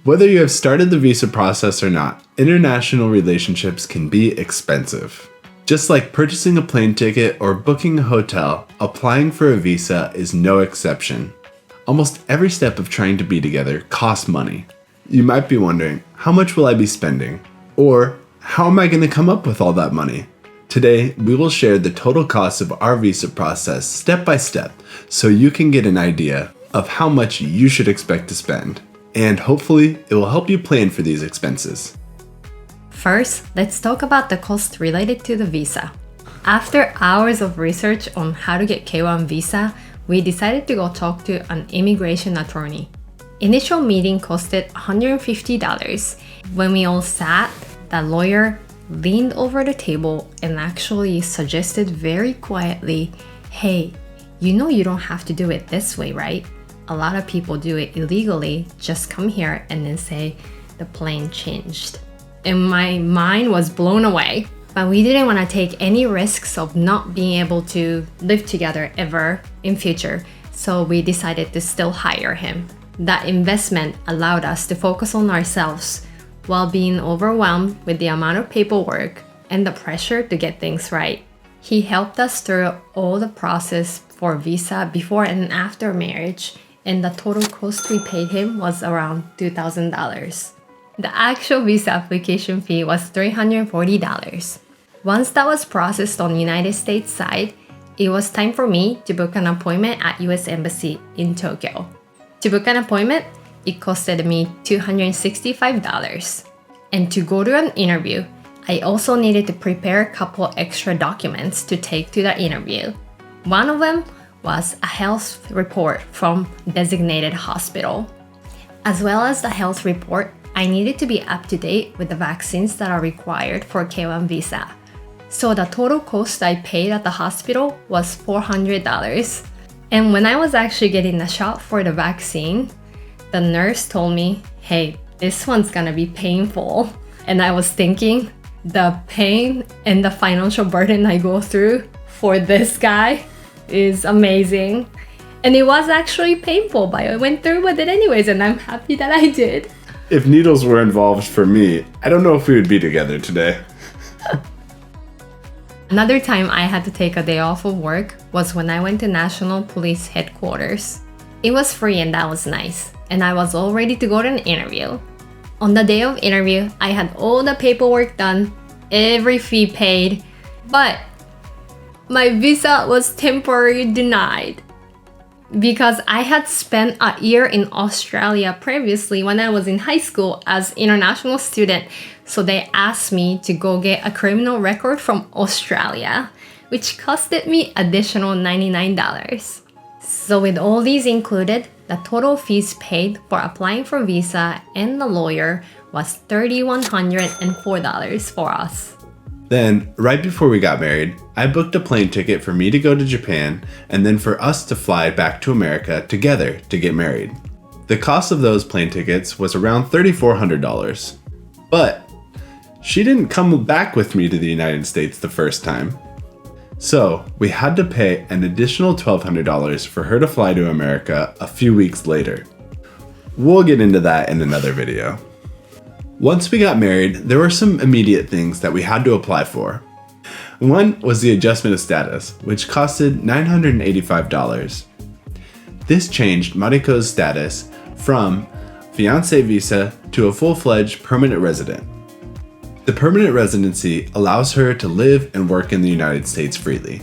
Whether you have started the visa process or not, international relationships can be expensive. Just like purchasing a plane ticket or booking a hotel, applying for a visa is no exception. Almost every step of trying to be together costs money. You might be wondering, how much will I be spending? Or, how am I going to come up with all that money? Today, we will share the total cost of our visa process step by step so you can get an idea of how much you should expect to spend. And hopefully, it will help you plan for these expenses. First, let's talk about the cost related to the visa. After hours of research on how to get K1 visa, we decided to go talk to an immigration attorney. Initial meeting costed $150. When we all sat, the lawyer leaned over the table and actually suggested very quietly, "Hey, you know you don't have to do it this way, right? A lot of people do it illegally, just come here and then say the plane changed." And my mind was blown away. But we didn't want to take any risks of not being able to live together ever in future, so we decided to still hire him. That investment allowed us to focus on ourselves while being overwhelmed with the amount of paperwork and the pressure to get things right. He helped us through all the process for visa before and after marriage, and the total cost we paid him was around $2,000. The actual visa application fee was $340. Once that was processed on United States side, it was time for me to book an appointment at US Embassy in Tokyo. To book an appointment, it costed me $265. And to go to an interview, I also needed to prepare a couple extra documents to take to the interview. One of them was a health report from designated hospital. As well as the health report, I needed to be up to date with the vaccines that are required for K1 visa. So the total cost I paid at the hospital was $400. And when I was actually getting the shot for the vaccine, the nurse told me, "Hey, this one's gonna be painful." And I was thinking, the pain and the financial burden I go through for this guy is amazing. And it was actually painful, but I went through with it anyways, and I'm happy that I did. If needles were involved for me, I don't know if we would be together today. Another time I had to take a day off of work was when I went to National Police Headquarters. It was free and that was nice, and I was all ready to go to an interview. On the day of interview, I had all the paperwork done, every fee paid, but my visa was temporarily denied. Because I had spent a year in Australia previously when I was in high school as international student, so they asked me to go get a criminal record from Australia, which costed me additional $99. So with all these included, the total fees paid for applying for visa and the lawyer was $3,104 for us. Then, right before we got married, I booked a plane ticket for me to go to Japan and then for us to fly back to America together to get married. The cost of those plane tickets was around $3,400. But she didn't come back with me to the United States the first time. So we had to pay an additional $1,200 for her to fly to America a few weeks later. We'll get into that in another video. Once we got married, there were some immediate things that we had to apply for. One was the adjustment of status, which costed $985. This changed Mariko's status from fiancé visa to a full-fledged permanent resident. The permanent residency allows her to live and work in the United States freely.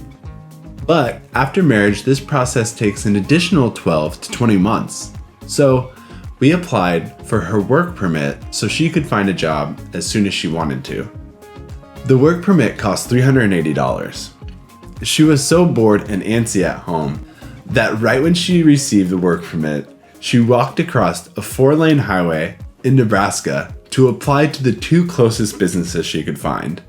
But after marriage, this process takes an additional 12 to 20 months. So we applied for her work permit so she could find a job as soon as she wanted to. The work permit cost $380. She was so bored and antsy at home that right when she received the work permit, she walked across a 4-lane highway in Nebraska to apply to the 2 closest businesses she could find.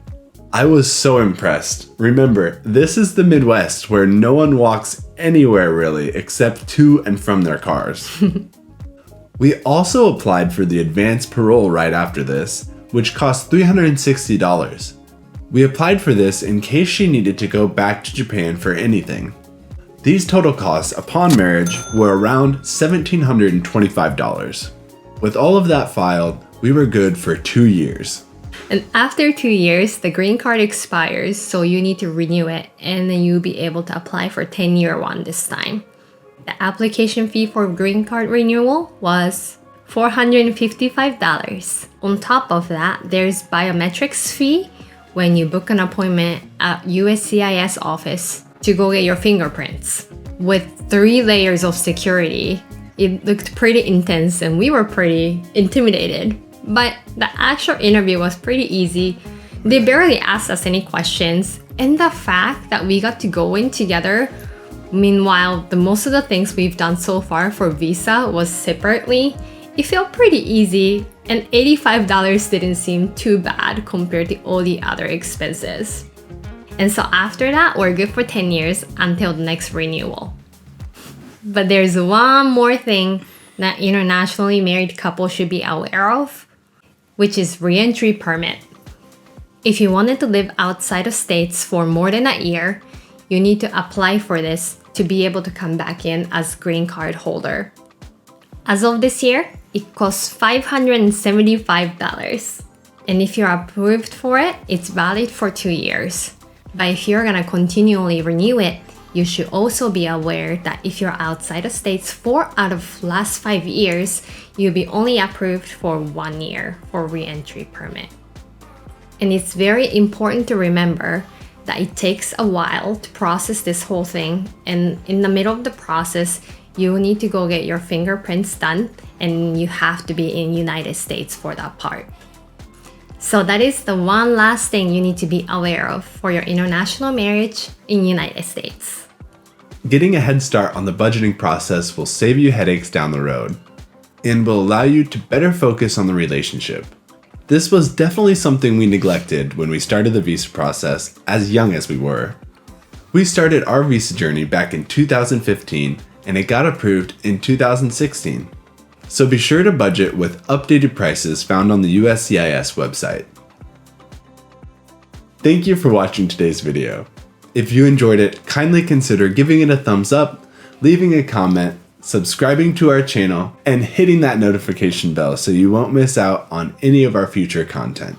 I was so impressed. Remember, this is the Midwest where no one walks anywhere really except to and from their cars. We also applied for the advanced parole right after this, which cost $360. We applied for this in case she needed to go back to Japan for anything. These total costs upon marriage were around $1,725. With all of that filed, we were good for 2 years. And after 2 years, the green card expires, so you need to renew it, and then you'll be able to apply for 10-year one this time. The application fee for green card renewal was $455. On top of that, there's biometrics fee when you book an appointment at USCIS office to go get your fingerprints. With 3 layers of security, it looked pretty intense and we were pretty intimidated. But the actual interview was pretty easy. They barely asked us any questions, and the fact that we got to go in together, meanwhile most of the things we've done so far for visa was separately, it felt pretty easy, and $85 didn't seem too bad compared to all the other expenses. And so after that, we're good for 10 years until the next renewal. But there's one more thing that internationally married couples should be aware of, which is re-entry permit. If you wanted to live outside of states for more than a year, you need to apply for this to be able to come back in as green card holder. As of this year, it costs $575. And if you're approved for it, it's valid for 2 years. But if you're gonna continually renew it, you should also be aware that if you're outside of states 4 out of last 5 years, you'll be only approved for 1 year for re-entry permit. And it's very important to remember that it takes a while to process this whole thing, and in the middle of the process, you will need to go get your fingerprints done, and you have to be in United States for that part. So that is the one last thing you need to be aware of for your international marriage in United States. Getting a head start on the budgeting process will save you headaches down the road and will allow you to better focus on the relationship. This was definitely something we neglected when we started the visa process as young as we were. We started our visa journey back in 2015 and it got approved in 2016. So be sure to budget with updated prices found on the USCIS website. Thank you for watching today's video. If you enjoyed it, kindly consider giving it a thumbs up, leaving a comment, subscribing to our channel, and hitting that notification bell so you won't miss out on any of our future content.